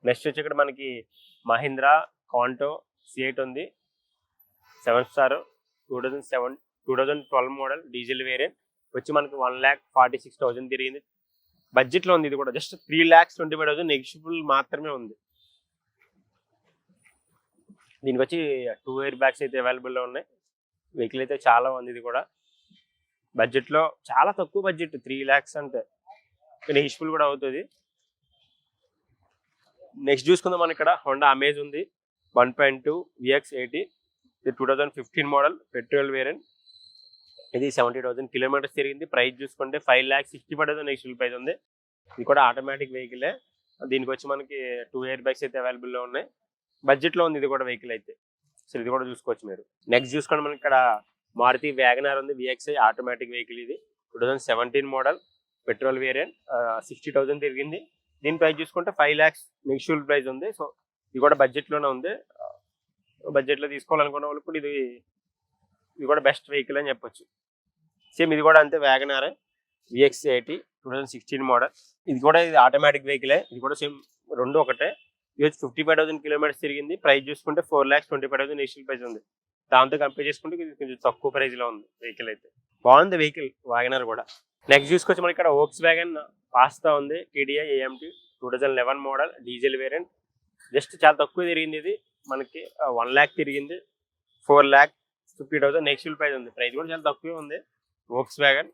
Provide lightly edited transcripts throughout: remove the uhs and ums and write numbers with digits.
Next వచ్చి ఇక్కడ మనకి మహీంద్రా కాంటో C8 ఉంది, 7 స్టార్ 2012 మోడల్ డీజిల్ వేరియంట్ వచ్చి మనకి 1,46,000 తిరిగింది. బడ్జెట్లో ఉంది. ఇది కూడా జస్ట్ 3,25,000 నెగిషియబుల్ మాత్రమే ఉంది. దీనికి వచ్చి 2 ఎయిర్ బ్యాగ్స్ అయితే అవైలబుల్లో ఉన్నాయి. వెహికల్ అయితే చాలా ఉంది. ఇది కూడా బడ్జెట్లో చాలా తక్కువ బడ్జెట్, 3 lakhs అంటే నెగిషియబుల్ కూడా అవుతుంది. నెక్స్ట్ చూసుకుందాం మనం ఇక్కడ హోండా అమేజ్ ఉంది 1.2 VX80, ఇది 2015 మోడల్ పెట్రోల్ వేరియంట్. ఇది 70,000 కిలోమీటర్స్ తిరిగింది. ప్రైస్ చూసుకుంటే 5,65,000 నెగిషియబుల్ ప్రైస్ ఉంది. ఇది కూడా ఆటోమేటిక్ వెహికలే. దీనికి వచ్చి మనకి 2 ఎయిర్ బ్యాగ్స్ అయితే అవైలబుల్లో ఉన్నాయి. బడ్జెట్లో ఉంది ఇది కూడా వెహికల్ అయితే. సో ఇది కూడా చూసుకోవచ్చు మీరు. నెక్స్ట్ చూసుకోండి మనకి ఇక్కడ మారుతి వ్యాగనార్ ఉంది VXI ఆటోమేటిక్ వెహికల్. ఇది 2017 మోడల్ పెట్రోల్ వేరియంట్, 60,000 తిరిగింది. దీని ప్రైస్ చూసుకుంటే 5 lakhs నెగిషియబుల్ ప్రైస్ ఉంది. సో ఇది కూడా బడ్జెట్లోనే ఉంది. బడ్జెట్లో తీసుకోవాలనుకున్న వాళ్ళు కూడా ఇది కూడా బెస్ట్ వెహికల్ అని చెప్పొచ్చు. సేమ్ ఇది కూడా అంతే, వ్యాగనార్ VX80 2016 మోడల్. ఇది కూడా ఆటోమేటిక్ వెహికలే. ఇది కూడా సేమ్ రెండు ఒకటే. ఇది వచ్చి 55,000 కిలోమీటర్స్ తిరిగింది. ప్రైస్ చూసుకుంటే 4,25,000 నెగిషియబుల్ ప్రైస్ ఉంది. దాంతో కంపేర్ చేసుకుంటే ఇది కొంచెం తక్కువ ప్రైస్లో ఉంది వెహికల్ అయితే. బాగుంది వెహికల్ వ్యాగనార్ కూడా. నెక్స్ట్ చూసుకొచ్చి మనకి ఇక్కడ వోక్స్ వ్యాగన్ పాస్తా ఉంది TDI AMT 2011 model diesel variant. Just చాలా తక్కువ తిరిగింది. ఇది మనకి 1 lakh తిరిగింది. 4,50,000 నెగిషియబుల్ ప్రైస్ ఉంది. ప్రైస్ కూడా చాలా తక్కువే ఉంది. వోక్స్ వ్యాగన్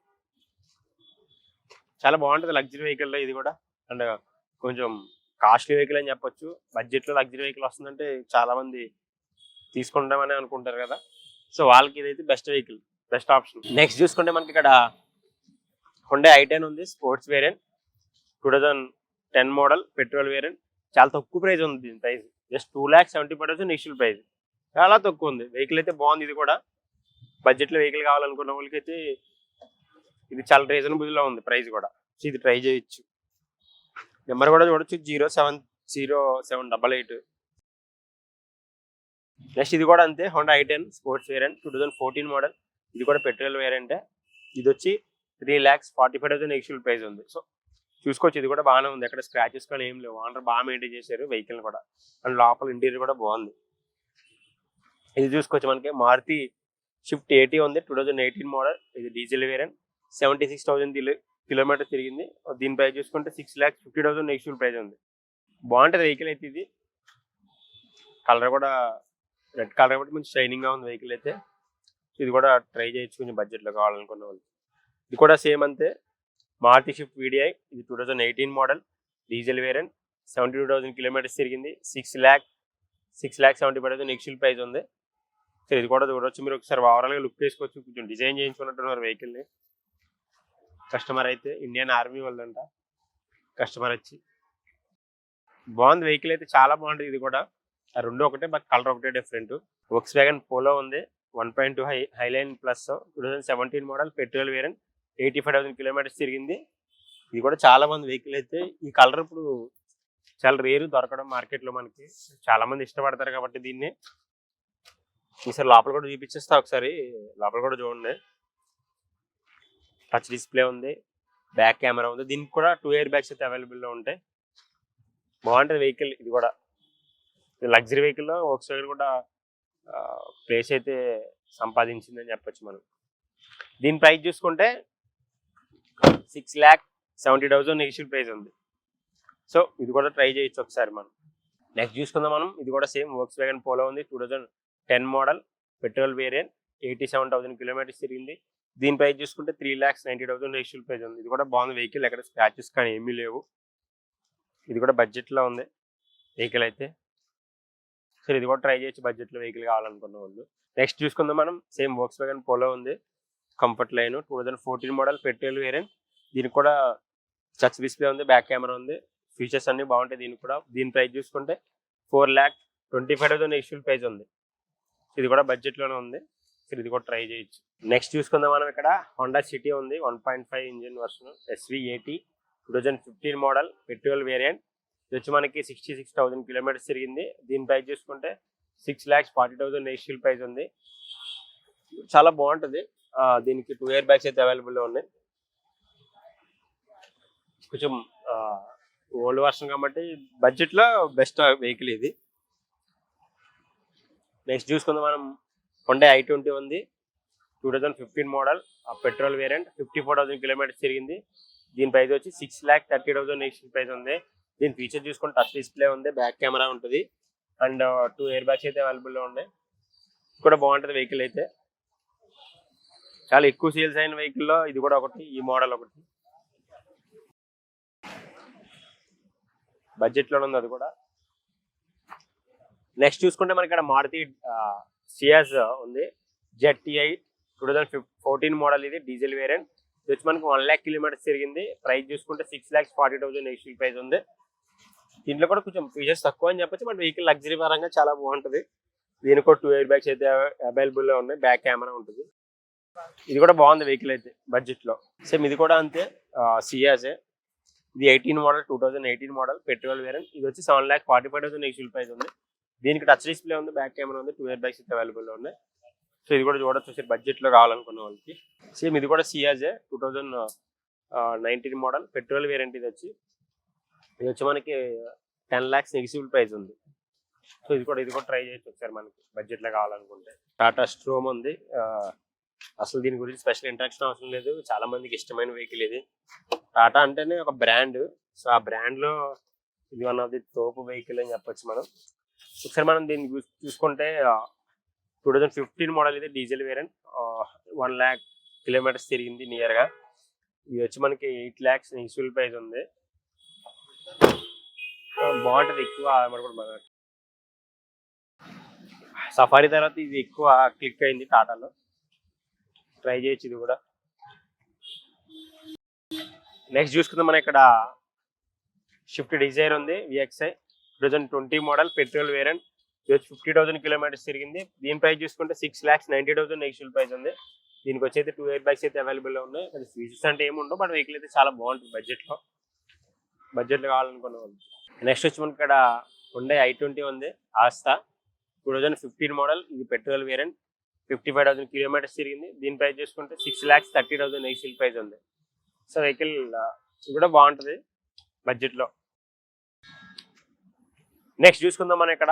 చాలా బాగుంటుంది లగ్జరీ వెహికల్లో. ఇది కూడా అండ్ కొంచెం కాస్ట్లీ వెహికల్ అని చెప్పొచ్చు. బడ్జెట్లో లగ్జరీ వెహికల్ వస్తుందంటే చాలా మంది తీసుకుంటామని అనుకుంటారు కదా. సో వాళ్ళకి ఇదైతే best vehicle, best option. Next చూసుకుంటే మనకి ఇక్కడ హుండై i10 ఉంది sports variant 2010 model petrol variant. చాలా తక్కువ ప్రైస్ ఉంది. దీని ప్రైస్ జస్ట్ 2,70,000 నెగిషియబుల్ ప్రైస్. చాలా తక్కువ ఉంది. వెహికల్ అయితే బాగుంది. ఇది కూడా బడ్జెట్లో వెహికల్ కావాలనుకున్న వాళ్ళకి అయితే ఇది చాలా రీజనబుల్లో ఉంది ప్రైస్ కూడా. సో ఇది ట్రై చేయొచ్చు. నెంబర్ కూడా చూడొచ్చు 0700788. నెక్స్ట్ ఇది కూడా అంతే, Honda i10 sports variant 2014 model. ఇది కూడా పెట్రోల్ వేరియంటే. ఇది వచ్చి 3,45,000 నెగిషియబుల్ ప్రైస్ ఉంది. సో చూసుకోవచ్చు. ఇది కూడా బాగానే ఉంది. ఎక్కడ స్క్రాచెస్ కానీ ఏం లేవు. ఓనర్ బాగా మెయింటైన్ చేశారు వెహికల్ కూడా. అండ్ లోపల ఇంటీరియర్ కూడా బాగుంది. ఇది చూసుకోవచ్చు మనకి మారుతి స్విఫ్ట్ 80 ఉంది 2018 మోడల్. ఇది డీజిల్ వేరియంట్, 76,000 కిలోమీటర్ తిరిగింది. దీని ప్రైస్ చూసుకుంటే 6,50,000 నెగిషియబుల్ ప్రైస్ ఉంది. బాగుంటుంది వెహికల్ అయితే. ఇది కలర్ కూడా రెడ్ కలర్ కాబట్టి మంచి షైనింగ్గా ఉంది వెహికల్ అయితే. ఇది కూడా ట్రై చేయొచ్చు కొంచెం బడ్జెట్లో కావాలనుకున్న వాళ్ళు. ఇది కూడా సేమ్ అంతే, మారుతి స్విఫ్ట్ VDI. ఇది 2018 మోడల్ డీజిల్ వేరియంట్, 72,000 కిలోమీటర్స్ తిరిగింది. 6,70,000 నెగిషియబుల్ ప్రైస్ ఉంది. సో ఇది కూడా చూడవచ్చు మీరు. ఒకసారి ఓవరాల్గా లుక్ వేసుకోవచ్చు. కొంచెం డిజైన్ చేయించుకున్నట్టున్నారు వెహికల్ని. కస్టమర్ అయితే ఇండియన్ ఆర్మీ వాళ్ళంట కస్టమర్ వచ్చి. బాగుంది వెహికల్ అయితే, చాలా బాగుంటుంది. ఇది కూడా రెండు ఒకటే బట్ కలర్ ఒకటే డిఫరెంట్. వోక్స్ వ్యాగన్ పోలో ఉంది 1.2 highline plus 2017 model petrol variant, 85,000 kilometres తిరిగింది. ఇది కూడా చాలా బాగుంది వెహికల్ అయితే. ఈ కలర్ ఇప్పుడు చాలా రేరు దొరకడం మార్కెట్లో. మనకి చాలా మంది ఇష్టపడతారు కాబట్టి దీన్ని. ఈసారి లోపల కూడా చూపించేస్తా ఒకసారి. లోపల కూడా చూడండి. టచ్ డిస్ప్లే ఉంది, బ్యాక్ కెమెరా ఉంది. దీనికి కూడా 2 ఎయిర్ బ్యాగ్స్ అయితే అవైలబుల్లో ఉంటాయి. బాగుంటుంది వెహికల్. ఇది కూడా లగ్జరీ వెహికల్లో వోక్స్ వ్యాగన్ కూడా ప్లేస్ అయితే సంపాదించిందని చెప్పొచ్చు మనం. దీని ప్రైస్ చూసుకుంటే 6,70,000 నెగిషియబుల్ ప్రైస్ ఉంది. సో ఇది కూడా ట్రై చేయొచ్చు ఒకసారి మనం. నెక్స్ట్ చూసుకుందాం మనం. ఇది కూడా సేమ్ వోక్స్ వ్యాగన్ పోలో ఉంది 2010 మోడల్ పెట్రోల్ వేరియంట్, 87,000 కిలోమీటర్స్ తిరిగింది. దీని ప్రైస్ చూసుకుంటే 3,90,000 నెగిషియబుల్ ప్రైస్ ఉంది. ఇది కూడా బాగుంది వెహికల్. ఎక్కడ స్క్రాచెస్ కానీ ఏమీ లేవు. ఇది కూడా బడ్జెట్లో ఉంది వెహికల్ అయితే. సో ఇది కూడా ట్రై చేయొచ్చు బడ్జెట్లో వెహికల్ కావాలనుకున్న వాళ్ళు. నెక్స్ట్ చూసుకుందాం మనం. సేమ్ వోక్స్ వ్యాగన్ పోలో ఉంది comfort line 2014 model petrol variant. దీనికి కూడా టచ్ డిస్ప్లే ఉంది, బ్యాక్ కెమెరా ఉంది. ఫీచర్స్ అన్ని బాగుంటాయి దీనికి కూడా. దీని ప్రైస్ చూసుకుంటే 4,25,000 నెగిషియబుల్ ప్రైస్ ఉంది. ఇది కూడా బడ్జెట్లోనే ఉంది. సో ఇది కూడా ట్రై చేయొచ్చు. నెక్స్ట్ చూసుకుందాం మనం. ఇక్కడ హోండా సిటీ ఉంది 1.5 engine version SV80 2015 model petrol variant. ఇది వచ్చి మనకి 66,000 కిలోమీటర్స్ తిరిగింది. దీని ప్రైస్ చూసుకుంటే 6,40,000 నెగిషియబుల్ ప్రైస్ ఉంది. చాలా బాగుంటుంది. దీనికి 2 ఎయిర్ బ్యాగ్స్ అయితే అవైలబుల్లో ఉన్నాయి. కొంచెం ఓల్డ్ వర్షన్ కాబట్టి బడ్జెట్లో బెస్ట్ వెహికల్ ఇది. నెక్స్ట్ చూసుకుందాం మనం, హుండై i20 ఉంది, 2015 మోడల్, పెట్రోల్ వేరియంట్, 54,000 కిలోమీటర్స్ తిరిగింది. దీని ప్రైస్ వచ్చి 6,30,000 నెక్స్ట్ ప్రైస్ ఉంది. దీని ఫీచర్ చూసుకుంటే టచ్ డిస్ప్లే ఉంది, బ్యాక్ కెమెరా ఉంటుంది, అండ్ 2 ఎయిర్ బ్యాగ్స్ అయితే అవైలబుల్లో ఉన్నాయి. కూడా బాగుంటుంది వెహికల్ అయితే, చాలా ఎక్కువ సేల్స్ అయిన వెహికల్లో ఇది కూడా ఒకటి, ఈ మోడల్ ఒకటి బడ్జెట్లో ఉంది అది కూడా. నెక్స్ట్ చూసుకుంటే మనకి ఇక్కడ మారుతి సియాజ్ ఉంది, ZTI 2014 మోడల్, ఇది డీజిల్ వేరియంట్. ఇది వచ్చి మనకి 1 lakh కిలోమీటర్స్ తిరిగింది. ప్రైస్ చూసుకుంటే 6,40,000 నెక్స్ట్ ప్రైస్ ఉంది. దీంట్లో కూడా కొంచెం ఫీచర్స్ తక్కువ అని చెప్పొచ్చు, బట్ వెహికల్ లగ్జరీ పరంగా చాలా బాగుంటుంది. దీనికి కూడా 2 ఎయిర్ బ్యాగ్స్ అయితే అవైలబుల్లో ఉన్నాయి, బ్యాక్ కెమెరా ఉంటుంది. ఇది కూడా బాగుంది వెహికల్ అయితే బడ్జెట్లో. సేమ్ ఇది కూడా అంతే, సియాజే. ఇది 18 మోడల్, 2018 మోడల్, పెట్రోల్ వేరియంట్. ఇది వచ్చి 7,45,000 నెక్స్ట్ ప్రైస్ ఉంది. దీనికి టచ్ డిస్ప్లే ఉంది, బ్యాక్ కెమెరా ఉంది, 2 ఎయిర్ బ్యాగ్స్ అయితే అవైలబుల్లో ఉన్నాయి. సో ఇది కూడా చూడొచ్చు బడ్జెట్లో కావాలనుకున్న వాళ్ళకి. సేమ్ ఇది కూడా సియాజే, 2019 మోడల్, పెట్రోల్ వేరియంట్. ఇది వచ్చి మనకి 10 lakhs నెగిటివ్ ప్రైస్ ఉంది. సో ఇది కూడా ట్రై చేయొచ్చు ఒకసారి మనకి బడ్జెట్లో కావాలనుకుంటే. టాటా స్ట్రోమ్ ఉంది, అసలు దీని గురించి స్పెషల్ ఇంట్రడక్షన్ అవసరం లేదు, చాలా మందికి ఇష్టమైన వెహికల్ ఇది. టాటా అంటేనే ఒక బ్రాండ్, సో ఆ బ్రాండ్లో ఇది one of the top vehicle అని చెప్పొచ్చు మనం. ఒకసారి మనం దీన్ని చూసుకుంటే 2015 మోడల్, ఇది డీజిల్ వేరియంట్, 1 lakh కిలోమీటర్స్ తిరిగింది నియర్గా. ఇది వచ్చి మనకి 8 lakhs నెగిటివ్ ప్రైస్ ఉంది. బాగుంటుంది, ఎక్కువ బాగా. సఫారీ తర్వాత ఇది ఎక్కువ క్లిక్ అయింది టాటాలో, ట్రై చేయొచ్చు ఇది కూడా. నెక్స్ట్ చూసుకుందాం మనం ఇక్కడ షిఫ్ట్ డిజైర్ ఉంది, VXI 2020 మోడల్, పెట్రోల్ వేరియంట్. ఇది వచ్చి 50,000 కిలోమీటర్స్ తిరిగింది. దీని ప్రైస్ చూసుకుంటే 6,90,000 నెగిటివ్ ప్రైస్ ఉంది. దీనికి వచ్చి అయితే 2 ఎయిర్ బ్యాగ్స్ అయితే అవైలబుల్లో ఉన్నాయి. అది ఫీచర్స్ అంటే ఏముండవు, బట్ వెహికల్ అయితే చాలా బాగుంటుంది బడ్జెట్లో కావాలనుకున్న వాళ్ళు. నెక్స్ట్ వచ్చి మనకి ఇక్కడ హుండై i20 ఉంది, ఆస్తా 2015 మోడల్, ఇది పెట్రోల్ వేరియంట్, 55,000 కిలోమీటర్స్ తిరిగింది. దీని ప్రైస్ చూసుకుంటే 6,30,000 నెగిటివ్ ప్రైస్ ఉంది. సో వెహికల్ ఇది కూడా బాగుంటుంది బడ్జెట్లో. నెక్స్ట్ చూసుకుందాం మనం ఇక్కడ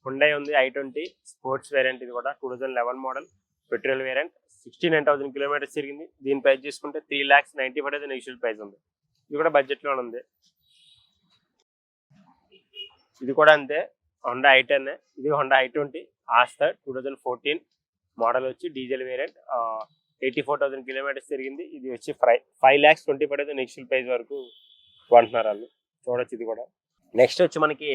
హుండై ఉంది, i20 స్పోర్ట్స్ వేరియంట్. ఇది కూడా 2011 మోడల్, పెట్రోల్ వేరియంట్, 69,000 కిలోమీటర్స్ తిరిగింది. దీని ప్రైస్ చూసుకుంటే 3,95,000 నెగిటివ్ ప్రైస్ ఉంది. ఇది కూడా బడ్జెట్లో ఉంది. ఇది కూడా అంతే, హుండా i10, ఇది హుండా i20 ఆస్తా 2014 మోడల్, వచ్చి డీజిల్ వేరియంట్, 84,000 కిలోమీటర్స్ తిరిగింది. ఇది వచ్చి 5,25,000 నెక్స్ట్ ప్రైస్ వరకు కొంటున్నారు వాళ్ళు, చూడొచ్చు ఇది కూడా. నెక్స్ట్ వచ్చి మనకి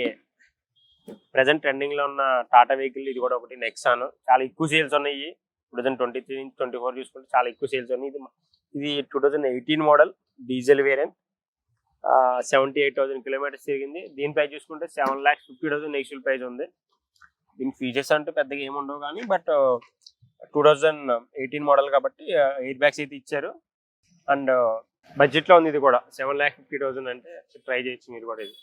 ప్రెసెంట్ ట్రెండింగ్ లో ఉన్న టాటా వెహికల్, ఇది కూడా ఒకటి, నెక్సాన్. చాలా ఎక్కువ సేల్స్ ఉన్నాయి 2023 నుంచి 24 చూసుకుంటే చాలా ఎక్కువ సేల్స్ ఉన్నాయి. ఇది 2018 మోడల్, డీజిల్ వేరియంట్, 78,000 కిలోమీటర్స్ తిరిగింది. దీని ప్రైస్ చూసుకుంటే 7,50,000 నెక్స్ట్ ప్రైస్ ఉంది. దీని ఫీచర్స్ అంటే పెద్దగా ఏమి ఉండవు కానీ, బట్ 2018 మోడల్ కాబట్టి ఎయిర్ బ్యాగ్స్ అయితే ఇచ్చారు, అండ్ బడ్జెట్లో ఉంది. ఇది కూడా 7,50,000 అంటే ట్రై చేయొచ్చు మీరు కూడా ఇది.